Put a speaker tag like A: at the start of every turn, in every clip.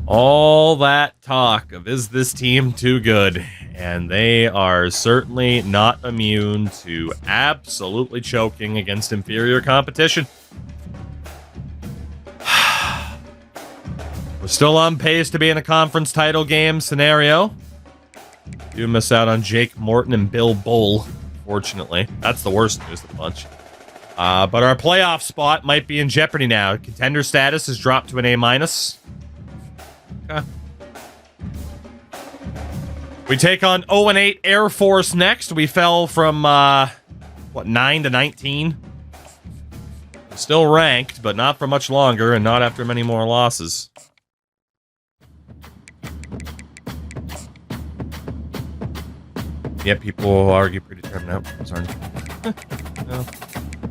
A: All that talk of is this team too good? And they are certainly not immune to absolutely choking against inferior competition. We're still on pace to be in a conference title game scenario. Do miss out on Jake Morton and Bill Bull, fortunately. That's the worst news of the bunch. But our playoff spot might be in jeopardy now. Contender status has dropped to an A-. Okay. We take on 0-8 Air Force next. We fell from, 9 to 19? Still ranked, but not for much longer, and not after many more losses. Yet people argue predetermined outcomes aren't. No.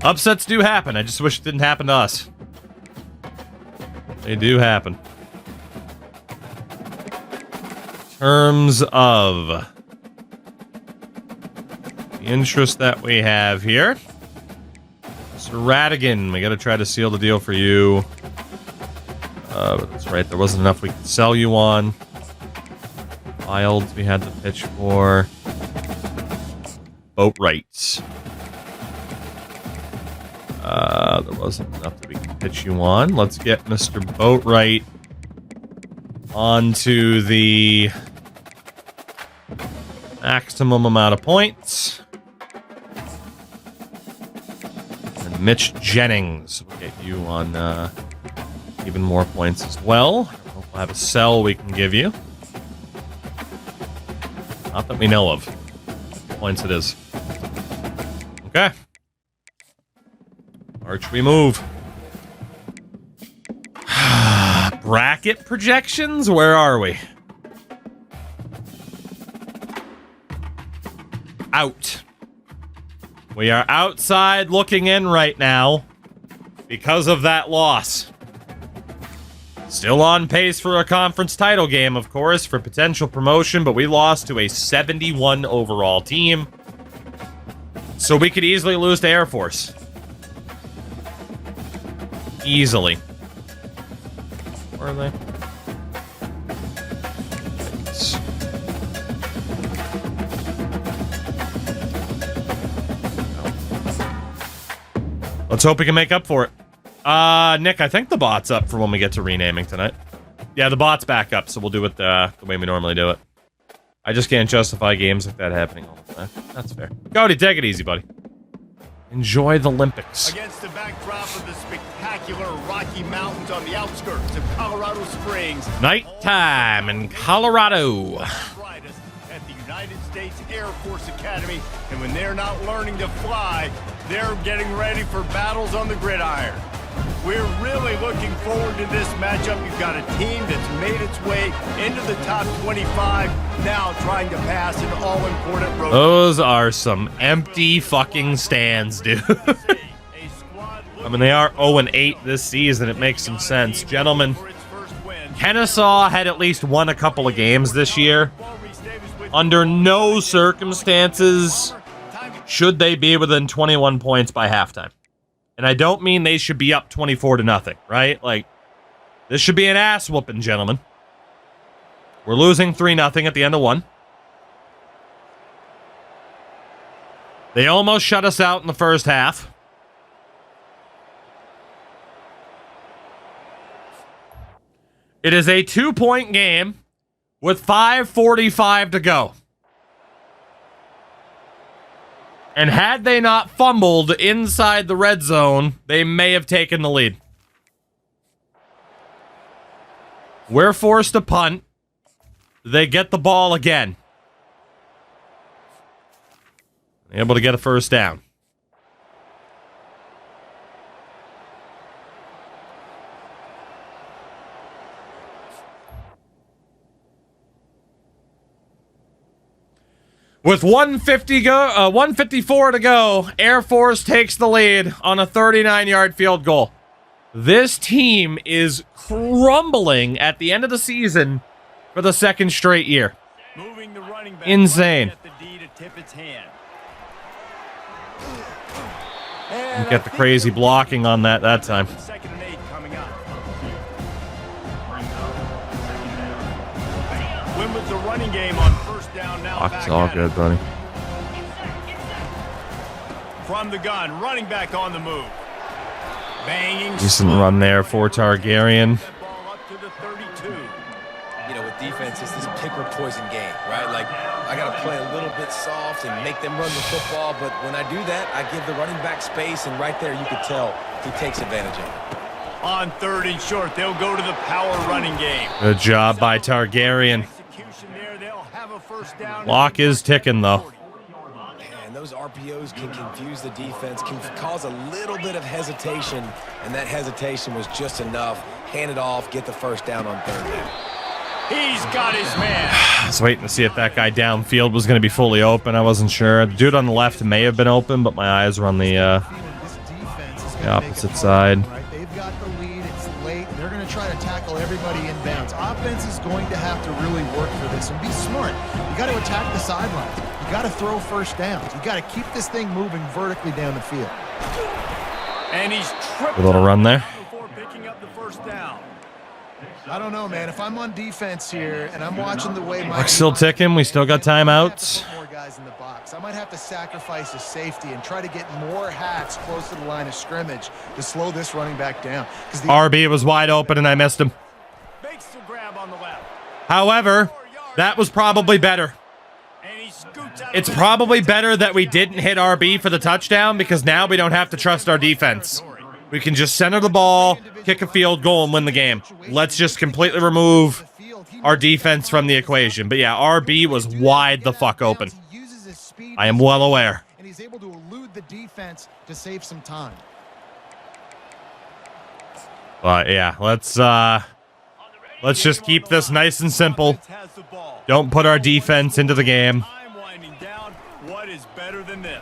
A: Upsets do happen. I just wish it didn't happen to us. They do happen. In terms of the interest that we have here, Sir Radigan, we gotta try to seal the deal for you. But that's right, there wasn't enough we could sell you on. Wilds we had to pitch for. Boat rights. There wasn't enough that we could pitch you on. Let's get Mr. Boatwright onto the maximum amount of points. And Mitch Jennings will get you on even more points as well. We'll have a sell we can give you. Not that we know of. Points it is. Okay. Arch we move. Bracket projections? Where are we? Out. We are outside looking in right now because of that loss. Still on pace for a conference title game, of course, for potential promotion, but we lost to a 71 overall team. So we could easily lose to Air Force. Easily. Where are they? Let's hope we can make up for it. Nick, I think the bot's up for when we get to renaming tonight. Yeah, the bot's back up, so we'll do it the way we normally do it. I just can't justify games like that happening all the time. That's fair. Cody, take it easy, buddy. Enjoy the Olympics.
B: Against the backdrop of the spectacular Rocky Mountains on the outskirts of Colorado Springs.
A: Nighttime in Colorado.
B: At the United States Air Force Academy, and when they're not learning to fly, they're getting ready for battles on the gridiron. We're really looking forward to this matchup. You've got a team that's made its way into the top 25, now trying to pass an all-important road.
A: Those are some empty fucking stands, dude. I mean, they are 0-8 this season. It makes some sense. Gentlemen, Kennesaw had at least won a couple of games this year. Under no circumstances should they be within 21 points by halftime. And I don't mean they should be up 24-0, right? Like, this should be an ass whooping, gentlemen. We're losing 3-0 at the end of one. They almost shut us out in the first half. It is a 2-point game with 5:45 to go. And had they not fumbled inside the red zone, they may have taken the lead. We're forced to punt. They get the ball again. Able to get a first down. With 154 to go, Air Force takes the lead on a 39-yard field goal. This team is crumbling at the end of the season for the second straight year.
B: Moving the running back
A: insane.
B: at the D to tip its hand.
A: You get the crazy blocking on that time.
B: Second and 8 coming up. limit the running game on first down now.
A: It's all good, buddy.
B: From the gun, running back on the move. Banging.
A: Decent run there for Targaryen.
C: You know, with defense, it's this pick or poison game, right? Like, I got to play a little bit soft and make them run the football, but when I do that, I give the running back space, and right there you could tell he takes advantage of it.
B: On 3rd and short, they'll go to the power running game.
A: Good job by Targaryen. Clock is ticking, though.
C: And those RPOs can confuse the defense, can cause a little bit of hesitation, and that hesitation was just enough. Hand it off, get the first down on 3rd down.
B: He's got his man.
A: I was waiting to see if that guy downfield was going to be fully open. I wasn't sure. The dude on the left may have been open, but my eyes were on the opposite side.
D: They've got the lead. It's late. They're going to try to tackle everybody inbounds. Offense is going to have to really work for this and be smart. You got to attack the sidelines. You got to throw first downs. You got to keep this thing moving vertically down the field.
B: And he's tripped.
A: A little run there.
B: Before picking up the first down.
D: I don't know, man. If I'm on defense here and I'm watching the way my
A: Clock's still ticking. We still got timeouts.
D: more guys in the box, I might have to sacrifice a safety and try to get more hacks close to the line of scrimmage to slow this running back down.
A: RB was wide open and I missed him.
B: Makes the grab on the left.
A: However, that was probably better.
B: And he scoots out.
A: It's probably better that we didn't hit RB for the touchdown because now we don't have to trust our defense. We can just center the ball, kick a field goal, and win the game. Let's just completely remove our defense from the equation. But yeah, RB was wide the fuck open. I am well aware.
D: And he's able to elude the defense to save some time.
A: But yeah, let's just keep this nice and simple. Don't put our defense into the game.
B: What is better than this?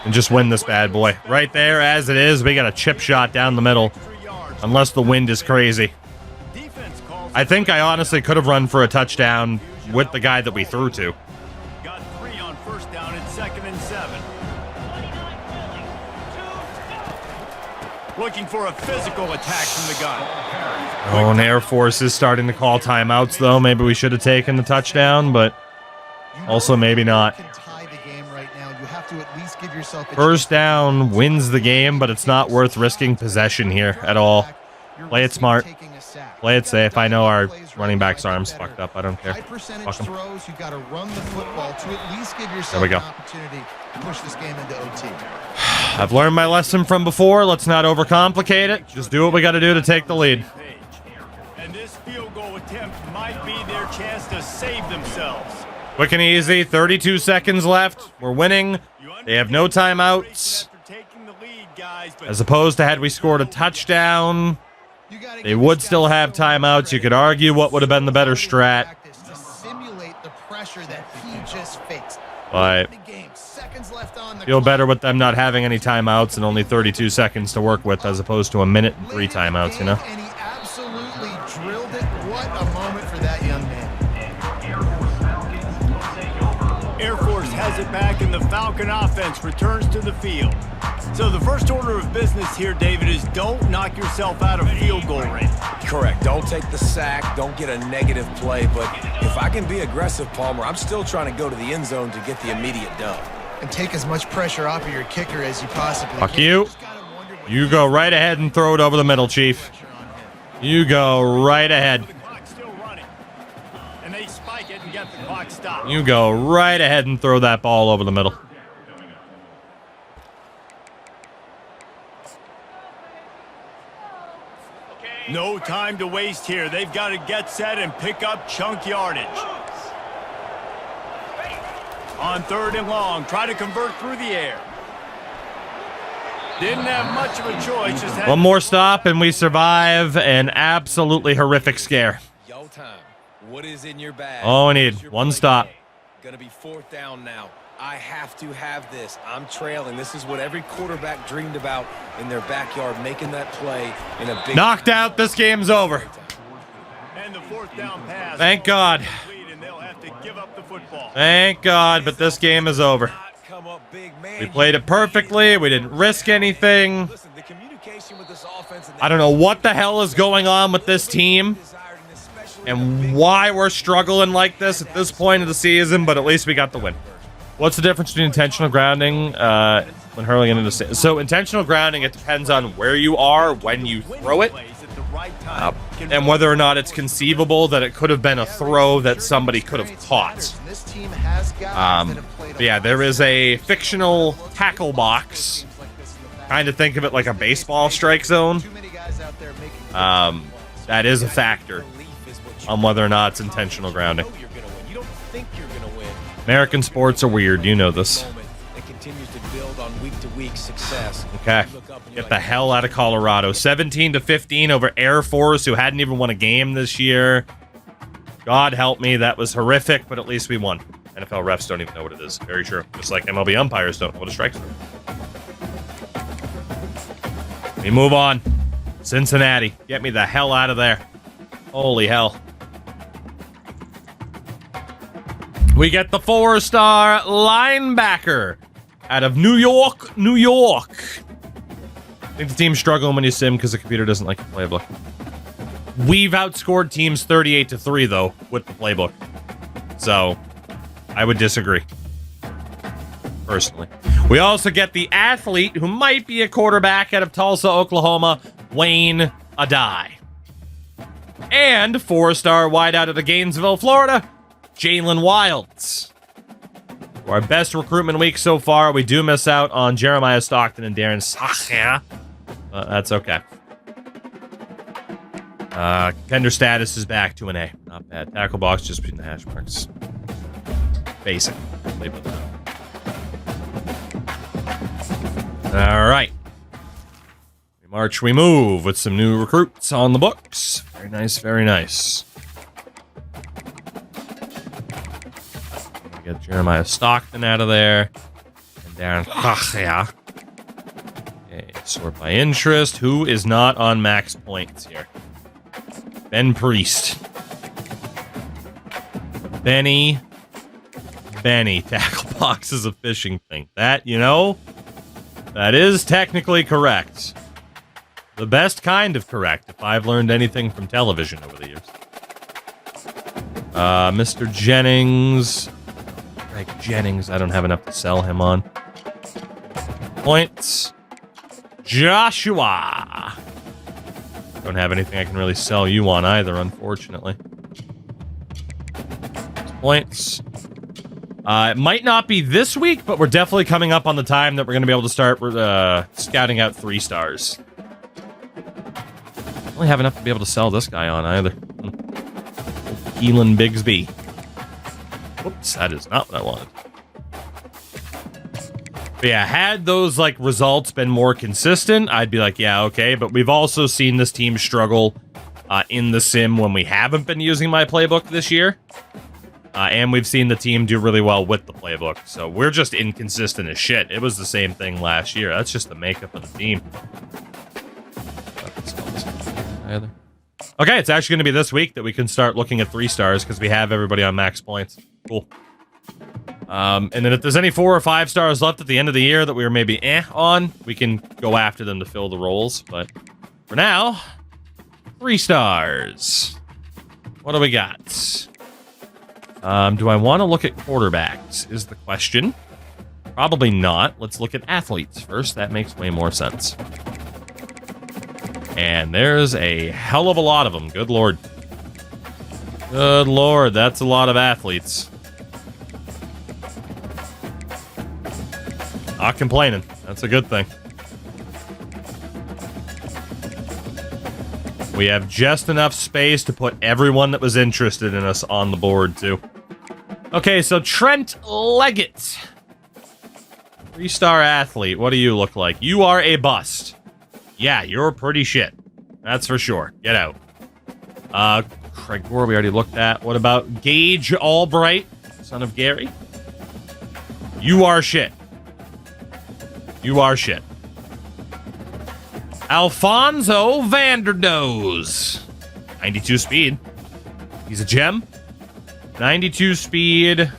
A: And just win this bad boy. Right there, as it is, we got a chip shot down the middle. Unless the wind is crazy. I think I honestly could have run for a touchdown with the guy that we threw to.
B: Got 3 on first down and 2nd and 7. Looking for a physical attack from the gun.
A: Oh, and Air Force is starting to call timeouts, though. Maybe we should have taken the touchdown, but also maybe not. First down wins the game, but it's not worth risking possession here at all. Play it smart. Play it safe. I know our running back's arm's fucked up. I don't care. Fuck him. There we go. I've learned my lesson from before. Let's not overcomplicate it. Just do what we got to do to take the lead.
B: And this field goal attempt might be their chance to save themselves.
A: Quick and easy. 32 seconds left. We're winning. They have no timeouts. As opposed to had we scored a touchdown, they would still have timeouts. You could argue what would have been the better strat. But feel better with them not having any timeouts and only 32 seconds to work with as opposed to a minute and 3 timeouts, you know?
D: And he absolutely drilled it. What a moment for that young man.
B: Air Force has it back and the Falcon offense returns to the field. So the first order of business here, David, is don't knock yourself out of field goal range.
C: Correct. Don't take the sack. Don't get a negative play. But if I can be aggressive, Palmer, I'm still trying to go to the end zone to get the immediate dub.
D: And take as much pressure off of your kicker as you possibly can.
A: Fuck you. You go right ahead and throw it over the middle, Chief. You go right ahead. You go right ahead and throw that ball over the middle.
B: No time to waste here. They've got to get set and pick up chunk yardage. On 3rd and long, try to convert through the air. Didn't have much of a choice. Just had
A: one more stop and we survive an absolutely horrific scare.
C: Yo time. What is in your bag?
A: All we need, one stop.
C: Gonna be 4th down now. I have to have this. I'm trailing. This is what every quarterback dreamed about in their backyard, making that play in a big...
A: Knocked out. This game's over.
B: And the 4th down pass.
A: Thank God.
B: And they'll have to give up the football.
A: Thank God, but this game is over. We played it perfectly. We didn't risk anything. I don't know what the hell is going on with this team. and why we're struggling like this at this point of the season, but at least we got the win. What's the difference between intentional grounding when hurling into the stand? So intentional grounding, it depends on where you are when you throw it, and whether or not it's conceivable that it could have been a throw that somebody could have caught. But yeah, there is a fictional tackle box. Kind of think of it like a baseball strike zone. That is a factor on whether or not it's intentional grounding. American sports are weird. You know this. Okay. Get the hell out of Colorado. 17-15 over Air Force, who hadn't even won a game this year. God help me. That was horrific, but at least we won. NFL refs don't even know what it is. Very true. Just like MLB umpires don't know what a strike zone is. We move on. Cincinnati. Get me the hell out of there. Holy hell. We get the 4-star linebacker out of New York, New York. I think the team's struggling when you sim because the computer doesn't like the playbook. We've outscored teams 38-3, though, with the playbook. So, I would disagree. Personally. We also get the athlete who might be a quarterback out of Tulsa, Oklahoma, Wayne Adai. And 4-star wideout out of Gainesville, Florida, Jalen Wilds. For our best recruitment week so far, we do miss out on Jeremiah Stockton and Darren Sacher. That's okay. Contender status is back to an A. Not bad. Tackle box just between the hash marks. Basic. All right. We march, we move with some new recruits on the books. Very nice, very nice. Get Jeremiah Stockton out of there. And Darren Sacher. Okay, sort by interest. Who is not on max points here? Ben Priest. Benny. Tackle box is a fishing thing. That, you know, that is technically correct. The best kind of correct, if I've learned anything from television over the years. Mr. Jennings. Greg Jennings, I don't have enough to sell him on. Points. Joshua. Don't have anything I can really sell you on either, unfortunately. Points. It might not be this week, but we're definitely coming up on the time that we're going to be able to start scouting out 3-stars. I don't really have enough to be able to sell this guy on either. Keelan Bigsby. Whoops, that is not what I wanted. But yeah, had those like results been more consistent, I'd be like, yeah, okay. But we've also seen this team struggle in the sim when we haven't been using my playbook this year. And we've seen the team do really well with the playbook. So we're just inconsistent as shit. It was the same thing last year. That's just the makeup of the team. Okay, it's actually going to be this week that we can start looking at 3-stars because we have everybody on max points. Cool. And then if there's any 4 or 5 stars left at the end of the year that we were maybe on, we can go after them to fill the roles. But for now, 3 stars. What do we got? Do I want to look at quarterbacks is the question. Probably not. Let's look at athletes first. That makes way more sense. And there's a hell of a lot of them. Good lord. Good lord, that's a lot of athletes. Not complaining. That's a good thing. We have just enough space to put everyone that was interested in us on the board, too. Okay, so Trent Leggett. 3-star athlete. What do you look like? You are a bust. Yeah, you're pretty shit. That's for sure. Get out. Craig Gore, we already looked at. What about Gage Albright, son of Gary? You are shit. You are shit. Alfonso Vanderdoes. 92 speed. He's a gem. 92 speed.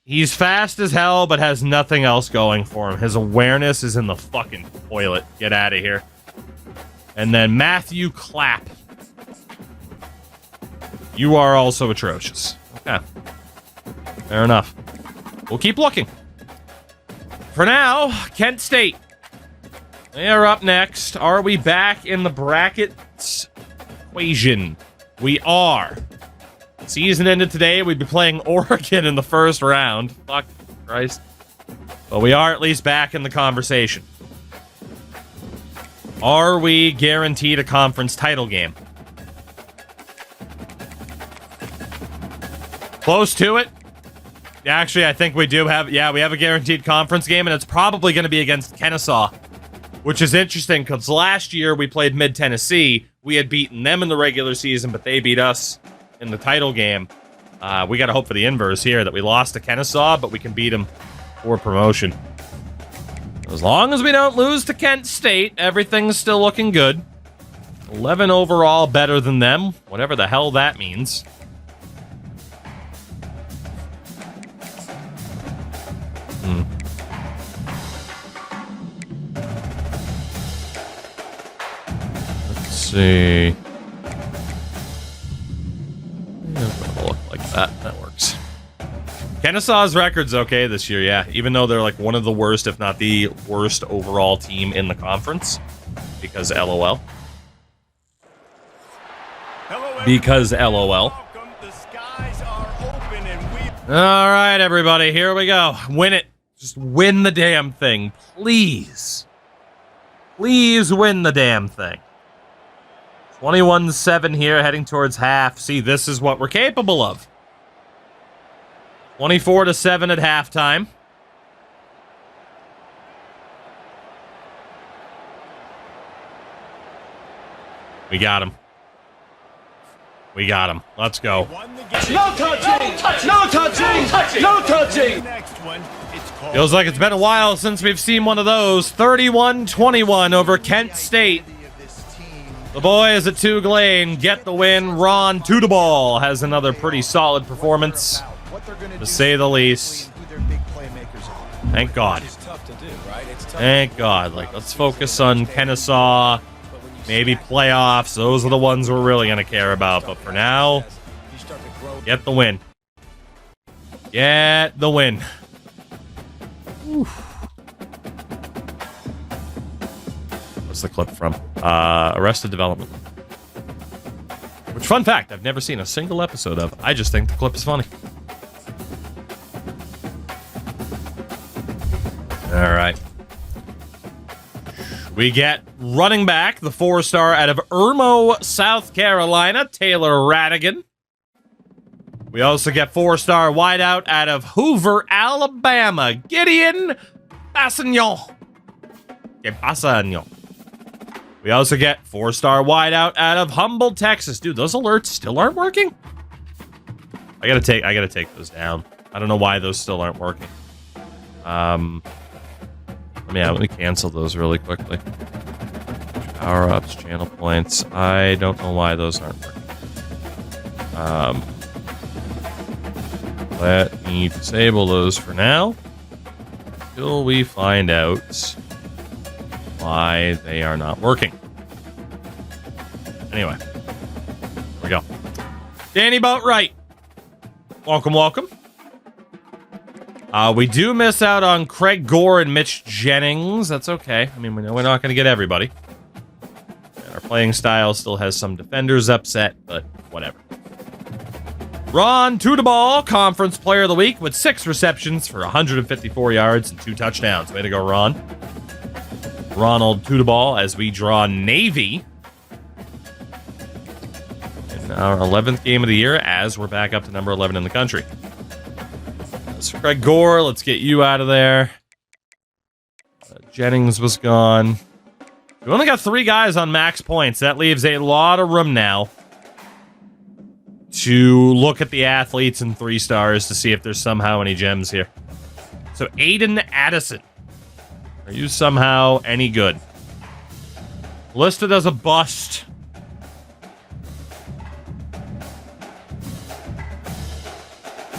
A: He's fast as hell, but has nothing else going for him. His awareness is in the fucking toilet. Get out of here. And then Matthew Clapp. You are also atrocious. Okay. Fair enough. We'll keep looking. For now, Kent State. They are up next. Are we back in the bracket equation? We are. Season ended today. We'd be playing Oregon in the first round. Fuck Christ. But we are at least back in the conversation. Are we guaranteed a conference title game? Close to it. Actually, I think we do have... Yeah, we have a guaranteed conference game, and it's probably going to be against Kennesaw, which is interesting because last year we played Mid-Tennessee. We had beaten them in the regular season, but they beat us in the title game. We got to hope for the inverse here, that we lost to Kennesaw, but we can beat them for promotion. As long as we don't lose to Kent State, everything's still looking good. 11 overall better than them, whatever the hell that means. Let's see. Look like that. That works. Kennesaw's record's okay this year, yeah. Even though they're like one of the worst, if not the worst overall team in the conference. Because LOL. Because LOL. All right, everybody, here we go. Win it. Just win the damn thing, please. Please win the damn thing. 21-7 here, heading towards half. See, this is what we're capable of. 24-7 at halftime. We got him. We got him. Let's go.
E: No touching! No touching! No touching!
A: Feels like it's been a while since we've seen one of those. 31-21 over Kent State. The boys at TOUGLANE get the win. Ron Tudaball has another pretty solid performance, to say the least. Thank God. Thank God. Like, let's focus on Kennesaw. Maybe playoffs. Those are the ones we're really going to care about. But for now, get the win. Get the win. Oof. What's the clip from? Arrested Development. Which, fun fact, I've never seen a single episode of. I just think the clip is funny. All right. We get running back, the 4-star out of Irmo, South Carolina, Taylor Radigan. We also get 4-star wideout out of Hoover, Alabama, Gideon Bassignon. We also get 4-star wideout out of Humboldt, Texas. Dude, those alerts still aren't working? I gotta take those down. I don't know why those still aren't working. Let me cancel those really quickly. Power-ups, channel points. I don't know why those aren't working. Let me disable those for now until we find out why they are not working. Anyway, here we go. Danny Boatwright. Welcome, welcome. We do miss out on Craig Gore and Mitch Jennings. That's okay. I mean, we know we're not going to get everybody. And our playing style still has some defenders upset, but whatever. Ron Tudaball, Conference Player of the Week, with 6 receptions for 154 yards and 2 touchdowns. Way to go, Ron. Ronald Tudaball as we draw Navy in our 11th game of the year as we're back up to number 11 in the country. So Craig Gore, let's get you out of there. Jennings was gone. We only got 3 guys on max points. That leaves a lot of room now to look at the athletes and 3 stars to see if there's somehow any gems here. So Aiden Addison. Are you somehow any good? Listed as a bust.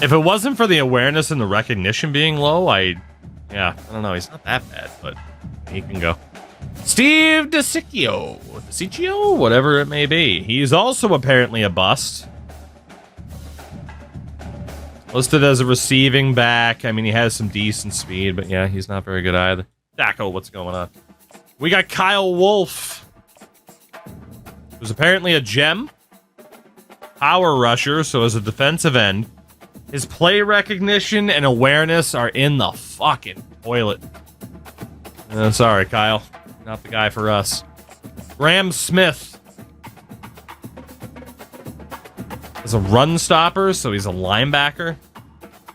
A: If it wasn't for the awareness and the recognition being low, I don't know. He's not that bad, but he can go. Steve DeCiccio, whatever it may be. He's also apparently a bust. Listed as a receiving back. I mean, he has some decent speed, but yeah, he's not very good either. Dacko, what's going on? We got Kyle Wolf, who's apparently a gem. Power rusher, so as a defensive end. His play recognition and awareness are in the fucking toilet. Sorry, Kyle. Not the guy for us. Graham Smith is a run stopper, so he's a linebacker.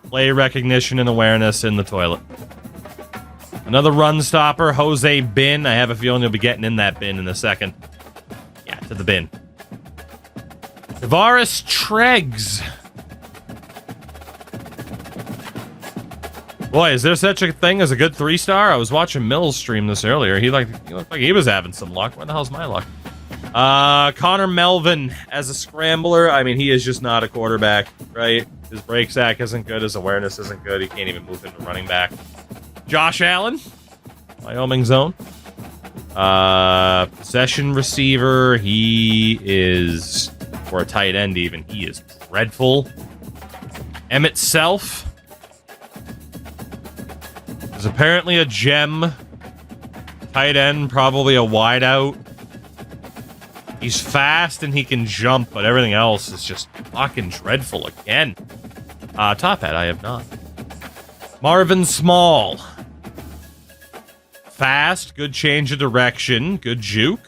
A: Play recognition and awareness in the toilet. Another run stopper, Jose Bin. I have a feeling he'll be getting in that bin in a second. Yeah, to the bin. Tavares Treggs. Boy, is there such a thing as a good 3-star? I was watching Mills stream this earlier. He looked like he was having some luck. Where the hell's my luck? Connor Melvin as a scrambler. I mean, he is just not a quarterback, right? His break sack isn't good. His awareness isn't good. He can't even move into running back. Josh Allen, Wyoming zone. Possession receiver. He is, for a tight end even, he is dreadful. Emmett Self is apparently a gem. Tight end, probably a wideout. He's fast and he can jump, but everything else is just fucking dreadful again. Top hat, I have not. Marvin Small. Fast, good change of direction, good juke.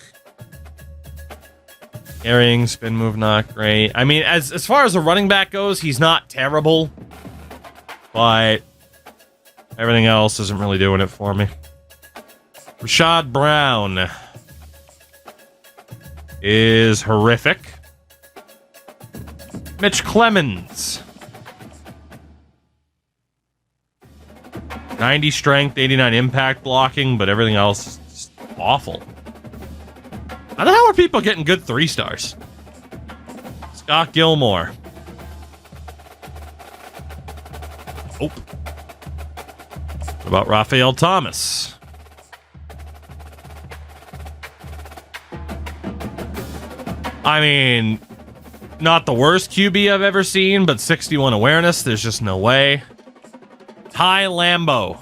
A: Carrying, spin move, not great. I mean, as far as a running back goes, he's not terrible. But everything else isn't really doing it for me. Rashad Brown is horrific. Mitch Clemens. 90 strength, 89 impact blocking, but everything else is just awful. How the hell are people getting good 3-stars? Scott Gilmore. Oh. What about Raphael Thomas? I mean, not the worst QB I've ever seen, but 61 awareness, there's just no way. Ty Lambeau.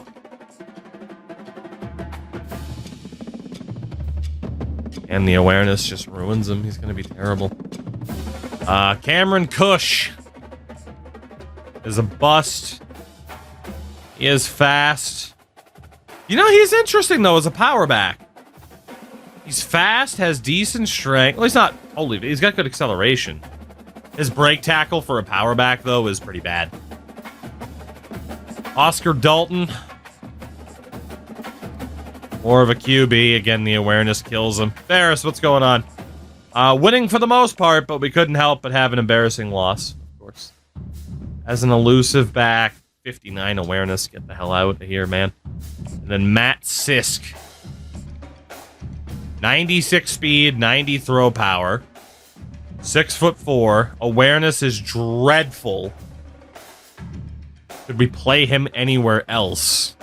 A: And the awareness just ruins him. He's going to be terrible. Cameron Cush is a bust. He is fast. You know, he's interesting, though, as a power back. He's fast, has decent strength. Well, he's not totally... He's got good acceleration. His break tackle for a power back, though, is pretty bad. Oscar Dalton. More of a QB. Again, the awareness kills him. Ferris, what's going on? Winning for the most part, but we couldn't help but have an embarrassing loss, of course. As an elusive back, 59 awareness. Get the hell out of here, man. And then Matt Sisk. 96 speed, 90 throw power. 6'4". Awareness is dreadful. Could we play him anywhere else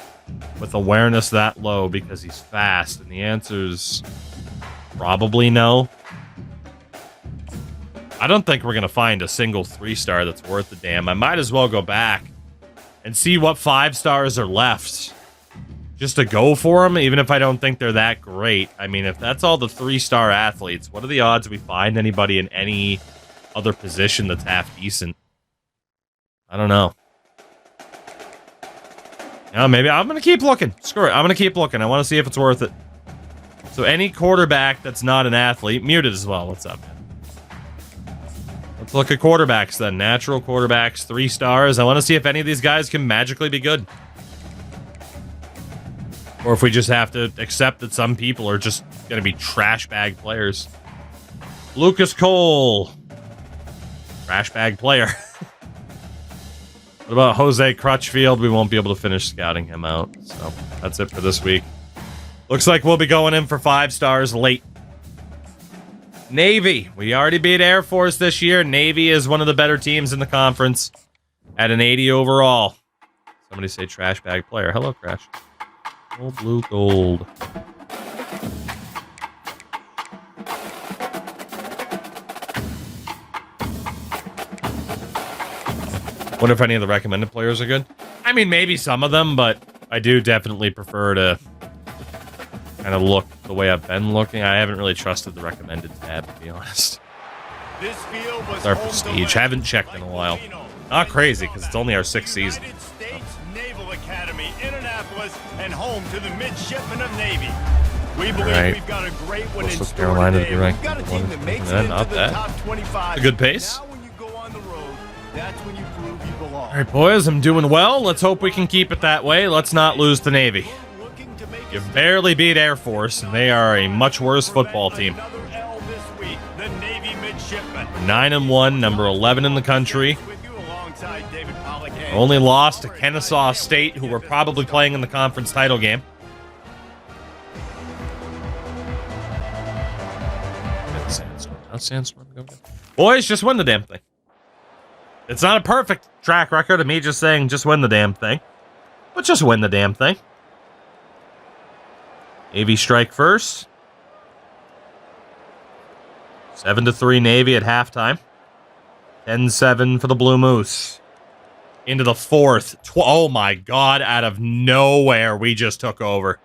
A: with awareness that low because he's fast? And the answer's probably no. I don't think we're going to find a single 3-star that's worth a damn. I might as well go back and see what 5-stars are left. Just to go for them, even if I don't think they're that great. I mean, if that's all the 3-star athletes, what are the odds we find anybody in any other position that's half decent? I don't know. Maybe I'm going to keep looking. Screw it. I'm going to keep looking. I want to see if it's worth it. So any quarterback that's not an athlete, muted as well. What's up, man? Let's look at quarterbacks then. Natural quarterbacks, 3 stars. I want to see if any of these guys can magically be good. Or if we just have to accept that some people are just going to be trash bag players. Lucas Cole. Trash bag player. What about Jose Crutchfield? We won't be able to finish scouting him out. So that's it for this week. Looks like we'll be going in for 5 stars late. Navy. We already beat Air Force this year. Navy is one of the better teams in the conference at an 80 overall. Somebody say trash bag player. Hello, Crash. Old blue gold. Wonder if any of the recommended players are good. I mean, maybe some of them, but I do definitely prefer to kind of look the way I've been looking. I haven't really trusted the recommended tab, to be honest.
B: This field was
A: Our
B: home to
A: prestige.
B: legends
A: Haven't checked in a while.
B: like Lino,
A: Not crazy, because it's only our 6th season.
B: United States Naval Academy, Indianapolis, and home to the midshipmen of Navy. We believe
A: Right.
B: we've got a great one in
A: Coastal
B: store
A: Carolina to
B: today.
A: be ranked
B: We've got a
A: number
B: team
A: one.
B: that makes
A: Yeah,
B: it
A: not
B: into the
A: bad.
B: top 25.
A: A good pace.
B: Now when you go on the road, that's when you prove you belong.
A: All right, boys, I'm doing well. Let's hope we can keep it that way. Let's not lose to Navy.
B: Looking to make
A: You
B: a
A: barely beat Air Force, and they are a much worse football team.
B: Another L this week, the Navy midshipmen.
A: 9-1, number 11 in the country.
B: With you alongside David Pollock and
A: Only lost to Kennesaw State, who were probably playing in the conference title game. Sandstorm. Not Sandstorm. Boys, just win the damn thing. It's not a perfect track record of me just saying just win the damn thing. But just win the damn thing. Navy strike first. 7-3 Navy at halftime. 10-7 for the Blue Moose. Into the fourth. Oh my God, out of nowhere, we just took over.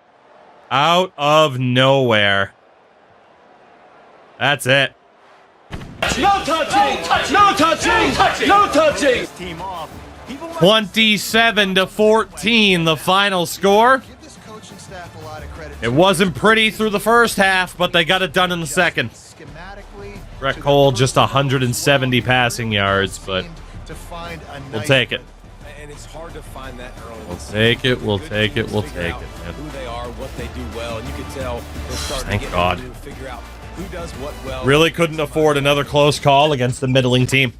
A: Out of nowhere. That's it.
E: No touching! No touching! No touching!
B: this team off. People like
A: 27-14, the final score.
D: Give this coaching staff a lot of credit.
A: It wasn't pretty through the first half, but they got it done in the second.
D: Schematically,
A: Brett Cole just 170 passing yards, but
D: to find a
A: we'll
D: nice
A: take it.
C: And it's hard to find that early.
A: We'll take it, we'll take it, we'll
C: Figure
A: take
C: out
A: it, man.
C: Who they are, what they do well, and you can tell they're starting
A: Thank
C: to get
A: God.
C: to figure out who does what well.
A: Really couldn't afford another close call against the middling team.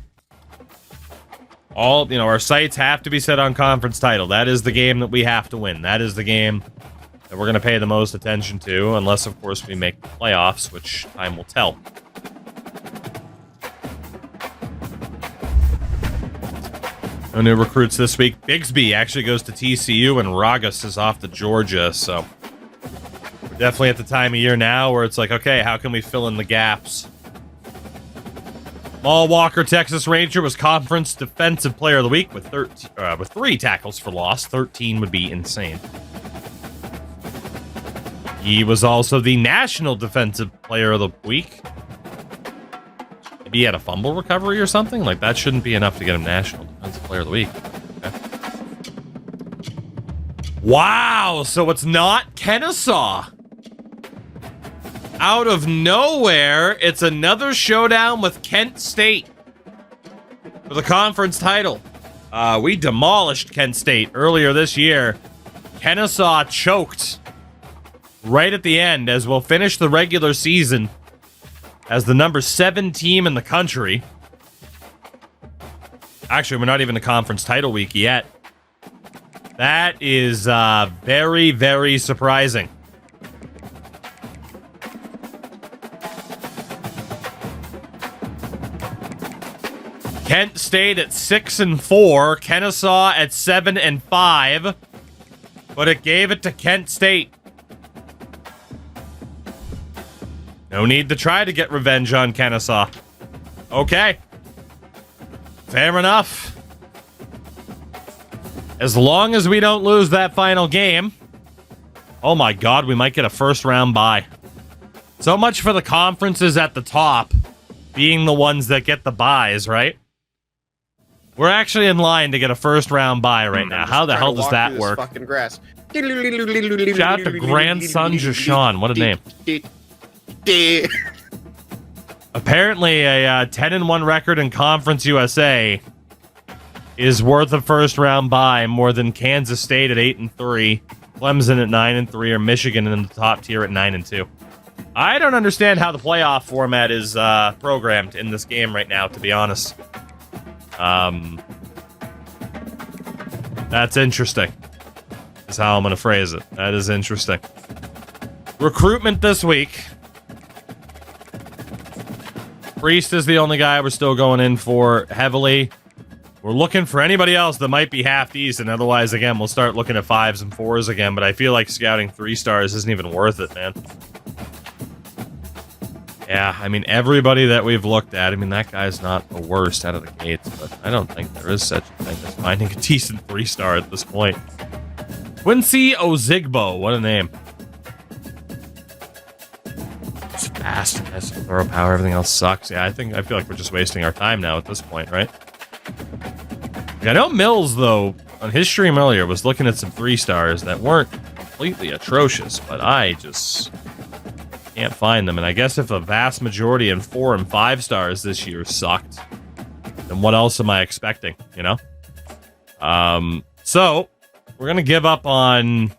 A: All, our sights have to be set on conference title. That is the game that we have to win. That is the game that we're going to pay the most attention to, unless, of course, we make the playoffs, which time will tell. No new recruits this week. Bigsby actually goes to TCU, and Ragas is off to Georgia, so we're definitely at the time of year now where it's like, okay, how can we fill in the gaps? Maul Walker, Texas Ranger, was Conference Defensive Player of the Week with 3 tackles for loss. 13 would be insane. He was also the National Defensive Player of the Week. Maybe he had a fumble recovery or something? Like, that shouldn't be enough to get him National Defensive Player of the Week. Okay. Wow, so it's not Kennesaw. Out of nowhere, it's another showdown with Kent State for the conference title. We demolished Kent State earlier this year. Kennesaw choked right at the end, as we'll finish the regular season as the number 7 team in the country. Actually, we're not even the conference title week yet. That is very, very surprising. Kent State at 6-4, Kennesaw at 7-5, but it gave it to Kent State. No need to try to get revenge on Kennesaw. Okay. Fair enough. As long as we don't lose that final game. Oh my God, we might get a first round bye. So much for the conferences at the top being the ones that get the buys, right? We're actually in line to get a first round bye right now. How the hell does that work?
F: Fucking grass.
A: Shout out to grandson Jashawn. What a name. Apparently, a 10-1 record in Conference USA is worth a first-round bye more than Kansas State at 8-3, Clemson at 9-3, or Michigan in the top tier at 9-2. I don't understand how the playoff format is programmed in this game right now, to be honest. That's interesting. Is how I'm going to phrase it. That is interesting. Recruitment this week. Priest is the only guy we're still going in for heavily. We're looking for anybody else that might be half decent. Otherwise, again, we'll start looking at 5s and 4s again. But I feel like scouting 3 stars isn't even worth it, man. Yeah, I mean, everybody that we've looked at, I mean, that guy's not the worst out of the gates, but I don't think there is such a thing as finding a decent 3-star at this point. Quincy Ozigbo, what a name. He's fast, has some throw power, everything else sucks. Yeah, I feel like we're just wasting our time now at this point, right? I know Mills, though, on his stream earlier, was looking at some 3-stars that weren't completely atrocious, but I just can't find them. And I guess if a vast majority in 4 and 5 stars this year sucked, then what else am I expecting, you know? So we're going to give up on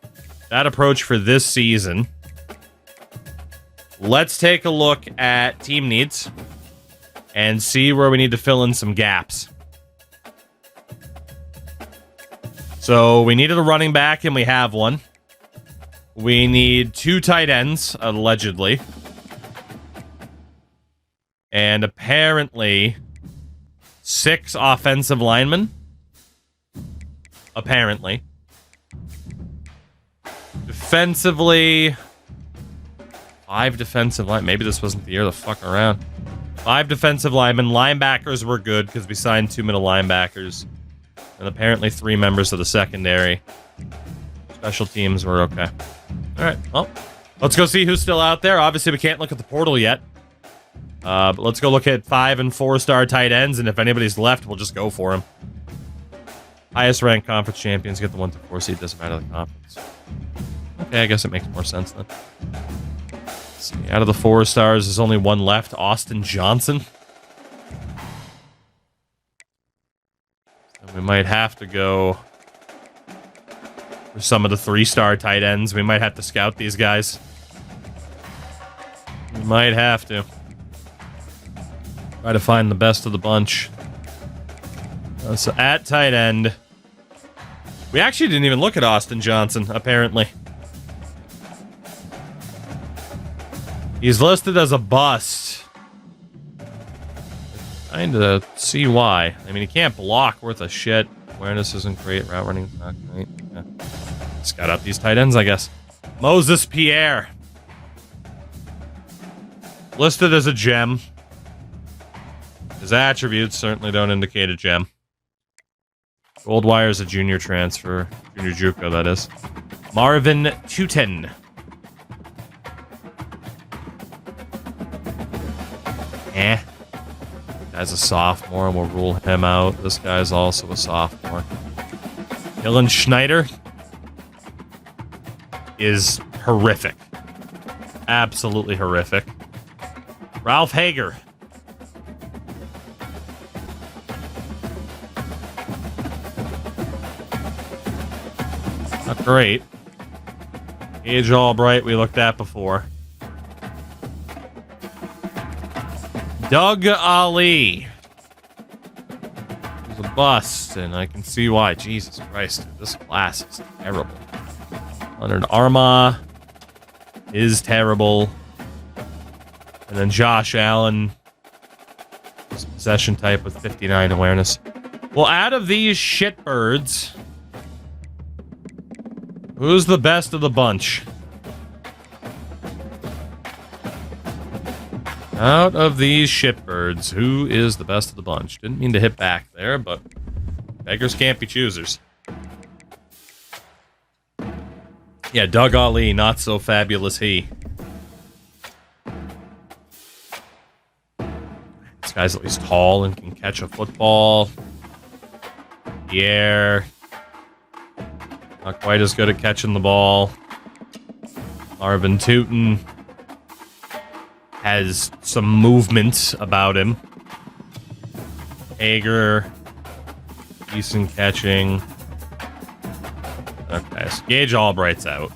A: that approach for this season. Let's take a look at team needs and see where we need to fill in some gaps. So we needed a running back, and we have one. We need 2 tight ends, allegedly. And apparently 6 offensive linemen. Apparently. Defensively, 5 defensive linemen. Maybe this wasn't the year to fuck around. 5 defensive linemen. Linebackers were good because we signed 2 middle linebackers. And apparently 3 members of the secondary. Special teams were okay. All right, well, let's go see who's still out there. Obviously, we can't look at the portal yet. But let's go look at 5 and 4-star tight ends, and if anybody's left, we'll just go for them. Highest ranked conference champions get the 1 to 4 seed. Doesn't matter the conference. Okay, I guess it makes more sense then. Let's see, out of the 4 stars, there's only 1 left. Austin Johnson. We might have to go for some of the 3-star tight ends. We might have to scout these guys. We might have to. Try to find the best of the bunch. So at tight end, we actually didn't even look at Austin Johnson, apparently. He's listed as a bust. Trying to see why. I mean, he can't block worth a shit. Awareness isn't great. Route running's not great. Yeah. Scout out these tight ends, I guess. Moses Pierre. Listed as a gem. His attributes certainly don't indicate a gem. Goldwire's a junior transfer. Junior JUCO, that is. Marvin Tuten. Guy's a sophomore, and we'll rule him out. This guy's also a sophomore. Dylan Schneider is horrific. Absolutely horrific. Ralph Hager. Not great. Gage Albright, we looked at before. Doug Ali. He's a bust, and I can see why. Jesus Christ, this class is terrible. Leonard Arma is terrible. And then Josh Allen is a possession type with 59 awareness. Well, out of these shitbirds, who's the best of the bunch? Out of these shitbirds, who is the best of the bunch? Didn't mean to hit back there, but beggars can't be choosers. Yeah, Doug Ali, not so fabulous he. This guy's at least tall and can catch a football. Yeah. Not quite as good at catching the ball. Marvin Tuten has some movement about him. Hager, decent catching. Okay, so Gage Albright's out.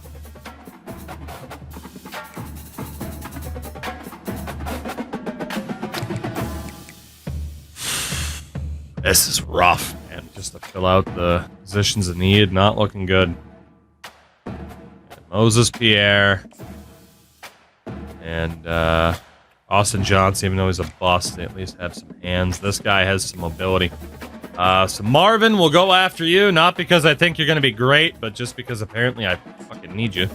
A: This is rough, man. Just to fill out the positions of need, not looking good. Moses Pierre. And Austin Johnson, even though he's a bust, they at least have some hands. This guy has some mobility. So Marvin, we'll go after you, not because I think you're going to be great, but just because apparently I fucking need you.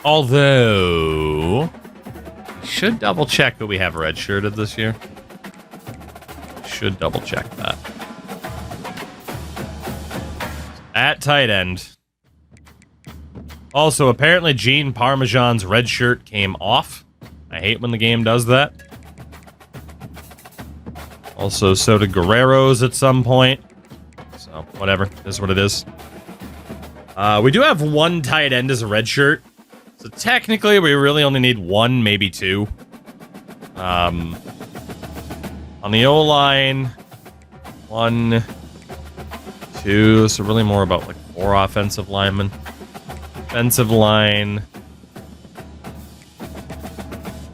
A: Although, should double check who we have redshirted this year. Should double check that. At tight end. Also, apparently Gene Parmesan's red shirt came off. I hate when the game does that. Also, so did Guerrero's at some point. So, whatever. It is what it is. We do have one tight end as a red shirt. So, technically, we really only need one, maybe two. On the O-line, 1, 2. So, really more about, like, 4 offensive linemen. Defensive line.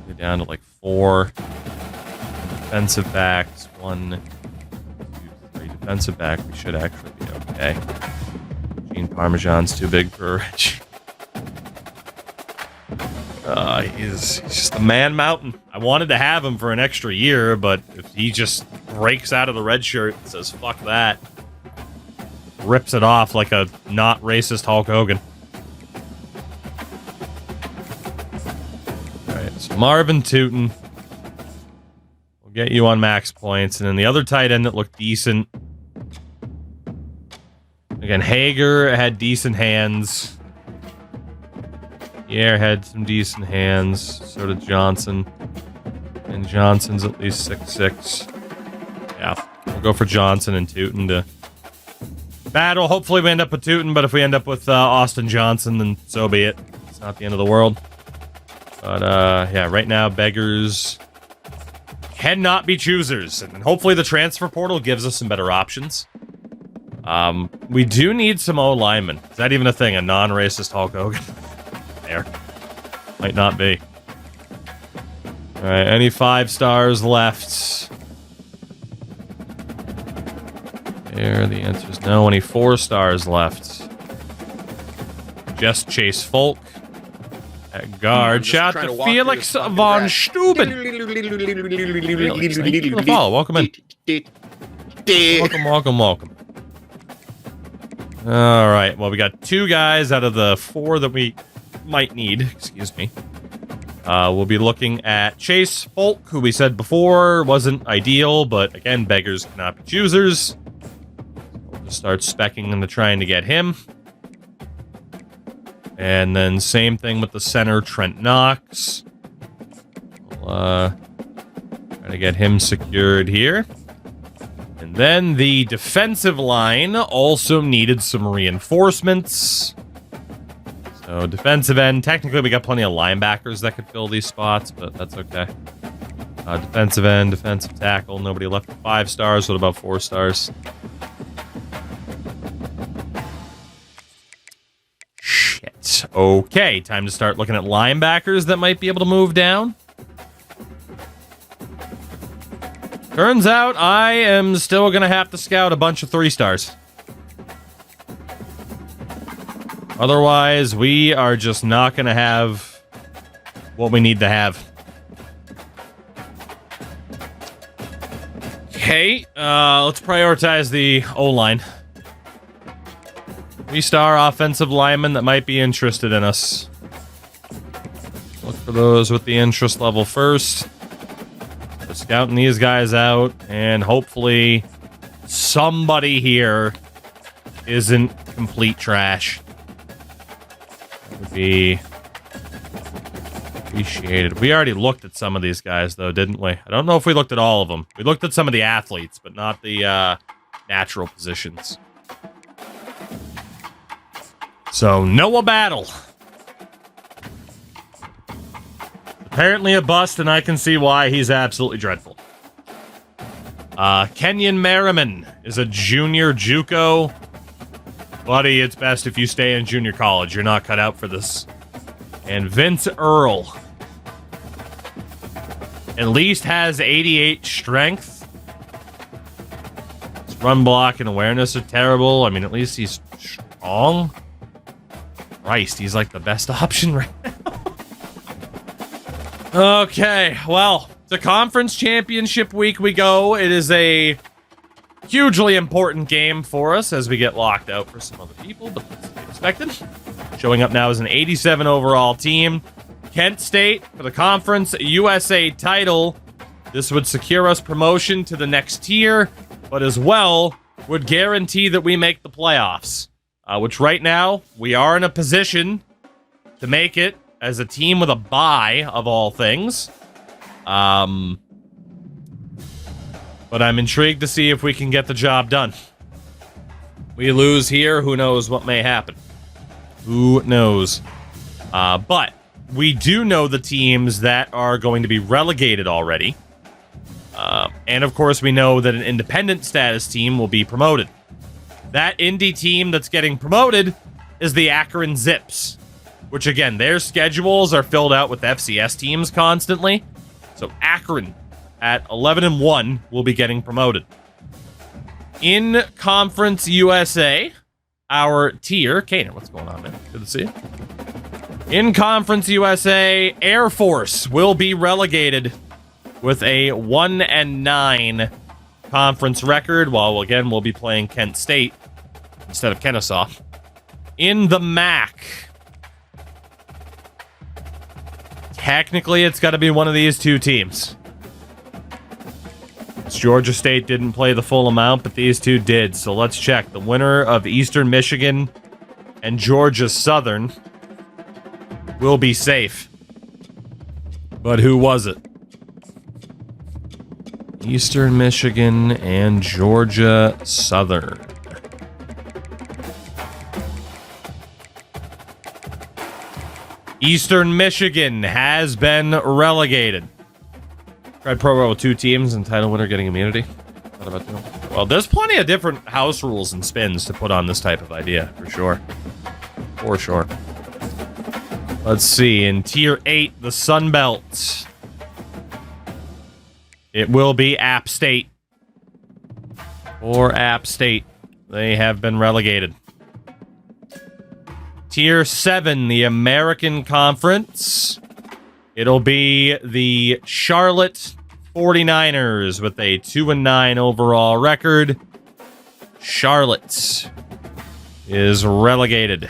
A: Go down to, like, 4. Defensive backs. 1, 2, 3. Defensive back. We should actually be okay. Gene Parmesan's too big for a rich. He's just a man mountain. I wanted to have him for an extra year, but if he just breaks out of the red shirt and says, fuck that, rips it off like a not racist Hulk Hogan. Alright, so Marvin Tootin. We'll get you on max points. And then the other tight end that looked decent. Again, Hager had decent hands. Pierre had some decent hands. So did Johnson. And Johnson's at least 6'6". Yeah, we'll go for Johnson and Tootin to battle. Hopefully we end up with Tootin, but if we end up with Austin Johnson, then so be it. It's not the end of the world. But, yeah, right now, beggars cannot be choosers. And hopefully the transfer portal gives us some better options. We do need some O-linemen. Is that even a thing? A non-racist Hulk Hogan? There. Might not be. Alright, any 5 stars left? There, the answer is no. Any 4 stars left? Just Chase Folk. At guard. Shout out to Felix von Steuben. Felix, thank you for the follow. Welcome in. Welcome. Alright, well, we got 2 guys out of the 4 that we might need. Excuse me. We'll be looking at Chase Folk, who we said before wasn't ideal, but again, beggars cannot be choosers. We'll just start specking into trying to get him. And then same thing with the center, Trent Knox. We'll try to get him secured here. And then the defensive line also needed some reinforcements. So defensive end, technically we got plenty of linebackers that could fill these spots, but that's okay. Defensive end, defensive tackle, nobody left with 5 stars. What about 4 stars? Shit. Okay, time to start looking at linebackers that might be able to move down. Turns out I am still going to have to scout a bunch of 3 stars. Otherwise, we are just not going to have what we need to have. Okay, let's prioritize the O-line. 3-star offensive linemen that might be interested in us. Look for those with the interest level first. We're scouting these guys out, and hopefully somebody here isn't complete trash. That would be appreciated. We already looked at some of these guys, though, didn't we? I don't know if we looked at all of them. We looked at some of the athletes, but not the natural positions. So, Noah Battle. Apparently a bust, and I can see why. He's absolutely dreadful. Kenyon Merriman is a junior JUCO. Buddy, it's best if you stay in junior college. You're not cut out for this. And Vince Earl. At least has 88 strength. His run block and awareness are terrible. I mean, at least he's strong. Christ, he's like the best option right now. Okay, well, to conference championship week we go. It is a hugely important game for us as we get locked out for some other people, but that's to be expected. Showing up now as an 87 overall team. Kent State for the Conference USA title. This would secure us promotion to the next tier, but as well would guarantee that we make the playoffs, which right now we are in a position to make it as a team with a bye of all things. But I'm intrigued to see if we can get the job done. We lose here, who knows what may happen. Who knows? But we do know the teams that are going to be relegated already. And of course, we know that an independent status team will be promoted. That indie team that's getting promoted is the Akron Zips, which again, their schedules are filled out with FCS teams constantly. So Akron at 11-1 will be getting promoted. In Conference USA, our tier... Kaner, what's going on, man? Good to see you. In Conference USA, Air Force will be relegated with a 1-9 conference record, while again we'll be playing Kent State instead of Kennesaw. In the MAC, technically it's got to be one of these two teams. Georgia State didn't play the full amount, but these two did. So let's check. The winner of Eastern Michigan and Georgia Southern will be safe. But who was it? Eastern Michigan and Georgia Southern. Eastern Michigan has been relegated. Tried Pro Bowl with two teams and title winner getting immunity. What about doing? Well, there's plenty of different house rules and spins to put on this type of idea, for sure. For sure. Let's see. In Tier 8, the Sun Belt. It will be App State. Or App State. They have been relegated. Tier 7, the American Conference. It'll be the Charlotte 49ers with a 2-9 overall record. Charlotte is relegated.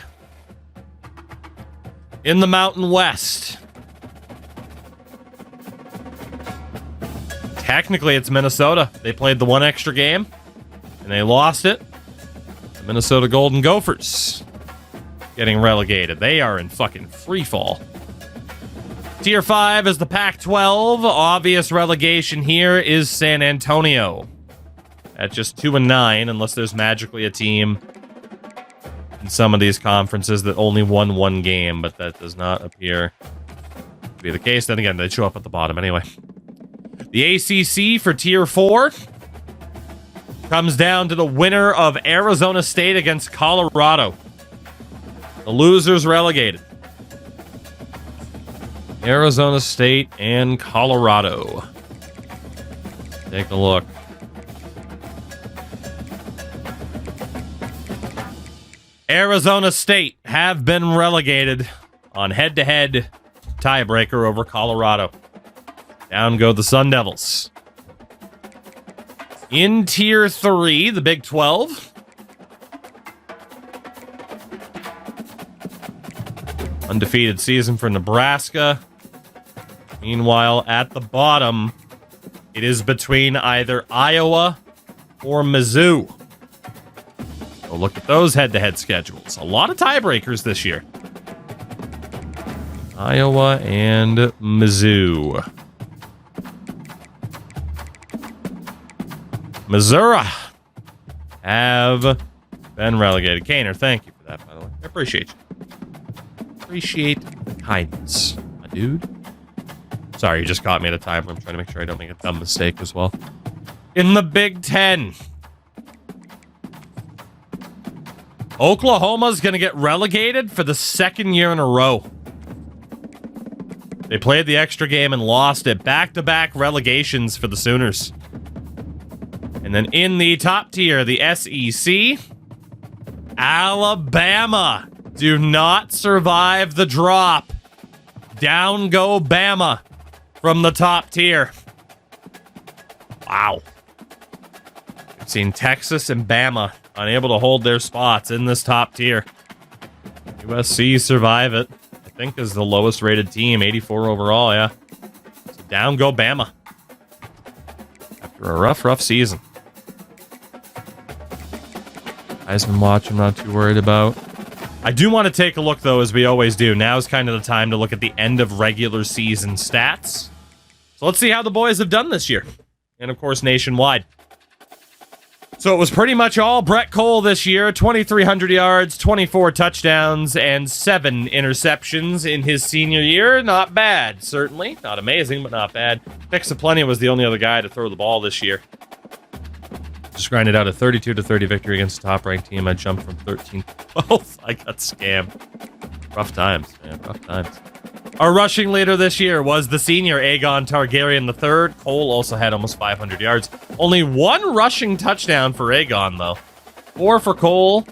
A: In the Mountain West, technically it's Minnesota. They played the one extra game, and they lost it. The Minnesota Golden Gophers getting relegated. They are in fucking free fall. Tier 5 is the Pac-12. Obvious relegation here is San Antonio at just 2-9, unless there's magically a team in some of these conferences that only won one game, but that does not appear to be the case. Then again, they show up at the bottom anyway. The ACC for Tier 4 comes down to the winner of Arizona State against Colorado. The losers relegated. Arizona State and Colorado. Take a look. Arizona State have been relegated on head-to-head tiebreaker over Colorado. Down go the Sun Devils. In Tier 3, the Big 12. Undefeated season for Nebraska. Meanwhile, at the bottom, it is between either Iowa or Mizzou. So look at those head-to-head schedules. A lot of tiebreakers this year. Iowa and Mizzou. Missouri have been relegated. Kaner, thank you for that, by the way. I appreciate you. Appreciate the kindness, my dude. Sorry, you just caught me at a time where I'm trying to make sure I don't make a dumb mistake as well. In the Big 10, Oklahoma's going to get relegated for the second year in a row. They played the extra game and lost it. Back-to-back relegations for the Sooners. And then in the top tier, the SEC, Alabama do not survive the drop. Down go Bama from the top tier. Wow. We've seen Texas and Bama unable to hold their spots in this top tier. USC survive it. think is the lowest rated team, 84 overall, yeah. So down go Bama. After a rough season. Heisman watch, I'm not too worried about. I do want to take a look, though, as we always do. Now's kind of the time to look at the end of regular season stats. So let's see how the boys have done this year. And, of course, nationwide. So it was pretty much all Brett Cole this year. 2,300 yards, 24 touchdowns, and 7 interceptions in his senior year. Not bad, certainly. Not amazing, but not bad. Pix-A-Plenty was the only other guy to throw the ball this year. Just grinded out a 32-30 victory against a top-ranked team. I jumped from 13-12. I got scammed. Rough times, man. Rough times. Our rushing leader this year was the senior Aegon Targaryen III. Cole also had almost 500 yards. Only 1 rushing touchdown for Aegon, though. 4 for Cole.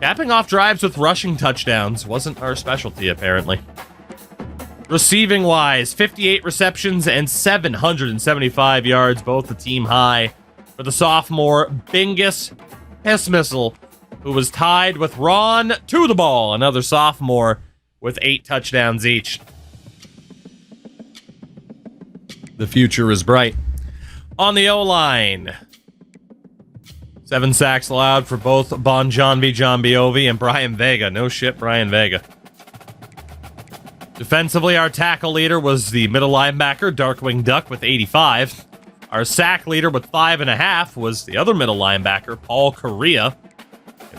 A: Capping off drives with rushing touchdowns wasn't our specialty, apparently. Receiving-wise, 58 receptions and 775 yards, both the team high. For the sophomore Bingus Piss Missile, who was tied with Ron to the ball, another sophomore, with 8 touchdowns each. The future is bright. On the O-line, 7 sacks allowed for both Bonjanvi Jombiovi and Brian Vega. No shit, Brian Vega. Defensively, our tackle leader was the middle linebacker, Darkwing Duck, with 85. Our sack leader with 5.5 was the other middle linebacker, Paul Correa.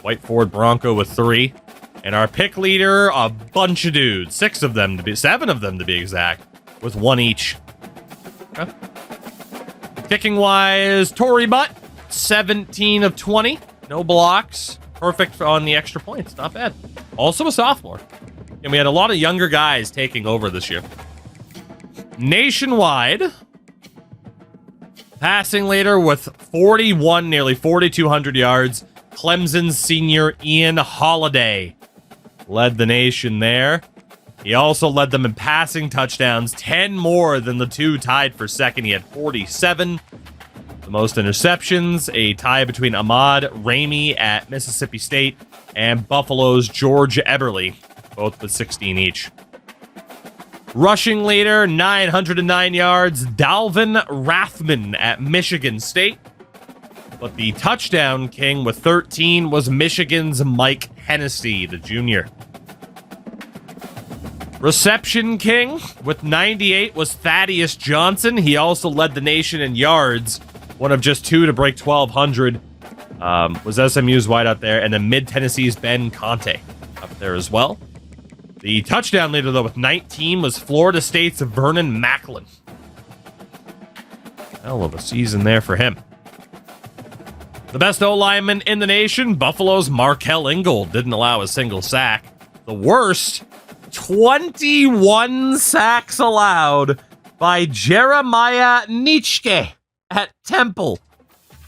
A: White Ford Bronco with 3. And our pick leader, a bunch of dudes. 7 of them to be exact, with 1 each. Okay. Kicking-wise, Tory Butt, 17 of 20. No blocks. Perfect on the extra points. Not bad. Also a sophomore. And we had a lot of younger guys taking over this year. Nationwide, passing leader with 41, nearly 4,200 yards. Clemson's senior Ian Holiday led the nation there. He also led them in passing touchdowns, 10 more than the 2 tied for second. He had 47. The most interceptions, a tie between Ahmad Ramey at Mississippi State and Buffalo's George Eberle, both with 16 each. Rushing leader, 909 yards, Dalvin Rathman at Michigan State. But the touchdown king with 13 was Michigan's Mike Hennessy, the junior. Reception king with 98 was Thaddeus Johnson. He also led the nation in yards, one of just 2 to break 1,200. Was SMU's wide out there, and then Mid-Tennessee's Ben Conte up there as well. The touchdown leader, though, with 19 was Florida State's Vernon Macklin. Hell of a season there for him. The best O-lineman in the nation, Buffalo's Markel Ingold, didn't allow a single sack. The worst, 21 sacks allowed by Jeremiah Nitschke at Temple.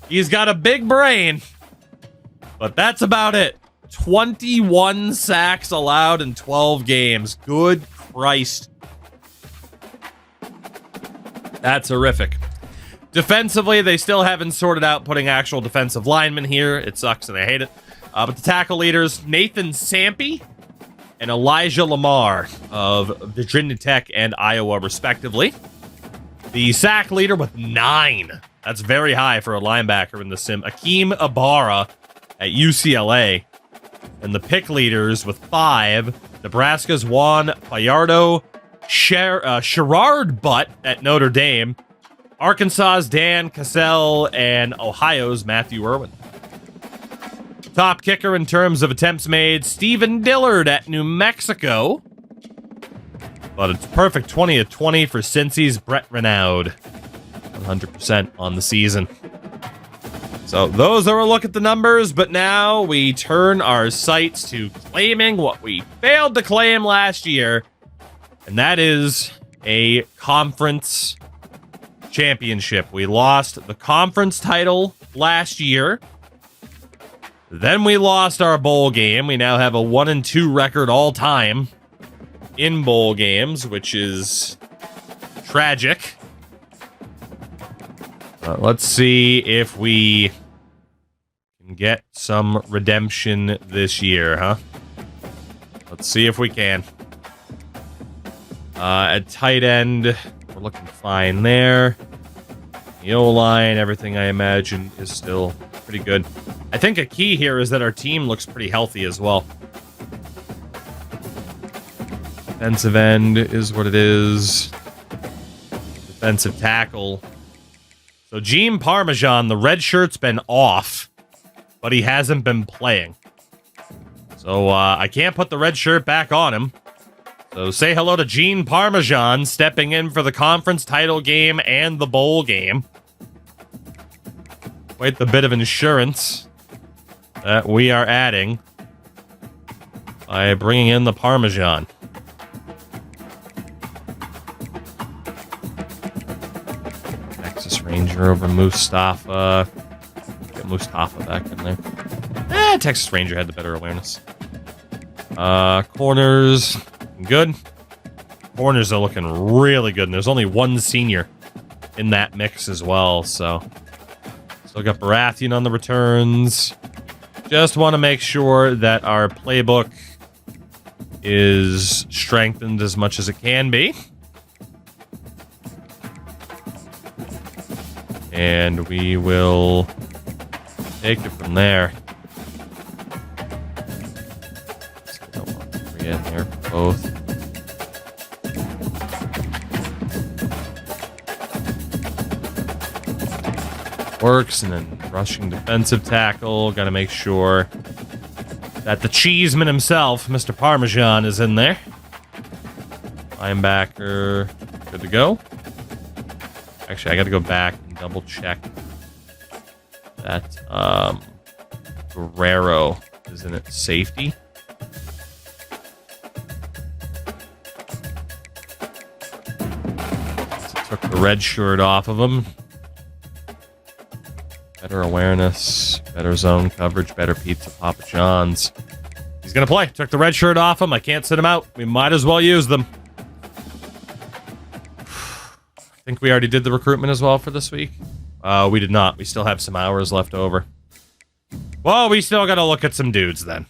A: He's got a big brain, but that's about it. 21 sacks allowed in 12 games. Good Christ. That's horrific. Defensively, they still haven't sorted out putting actual defensive linemen here. It sucks and I hate it. But the tackle leaders, Nathan Sampe and Elijah Lamar of Virginia Tech and Iowa, respectively. The sack leader with 9. That's very high for a linebacker in the sim. Akeem Abara at UCLA. And the pick leaders with 5. Nebraska's Juan Payardo, Sherrard Butt at Notre Dame. Arkansas's Dan Cassell, and Ohio's Matthew Irwin. Top kicker in terms of attempts made, Stephen Dillard at New Mexico. But it's perfect 20 of 20 for Cincy's Brett Renaud. 100% on the season. So those are a look at the numbers, but now we turn our sights to claiming what we failed to claim last year, and that is a conference championship. We lost the conference title last year. Then we lost our bowl game. We now have a 1-2 record all time in bowl games, which is tragic. Let's see if we can get some redemption this year, huh? Let's see if we can. At tight end, we're looking fine there. The O-line, everything I imagine is still pretty good. I think a key here is that our team looks pretty healthy as well. Defensive end is what it is. Defensive tackle. So Gene Parmesan, the red shirt's been off, but he hasn't been playing. So I can't put the red shirt back on him. So say hello to Gene Parmesan stepping in for the conference title game and the bowl game. Quite the bit of insurance that we are adding by bringing in the Parmesan. Texas Ranger over Mustafa. Get Mustafa back in there. Texas Ranger had the better awareness. Corners, good. Corners are looking really good, and there's only one senior in that mix as well, so... Still got Baratheon on the returns. Just want to make sure that our playbook is strengthened as much as it can be. And we will take it from there. Let's get a 1-3 in here for both. Works, and then rushing defensive tackle. Got to make sure that the cheeseman himself, Mr. Parmesan, is in there. Linebacker, good to go. Actually, I got to go back and double check that Guerrero is in at safety. So took the red shirt off of him. Better awareness, better zone coverage, better pizza, Papa John's. He's going to play. Took the red shirt off him. I can't sit him out. We might as well use them. I think we already did the recruitment as well for this week. We did not. We still have some hours left over. Well, we still got to look at some dudes then.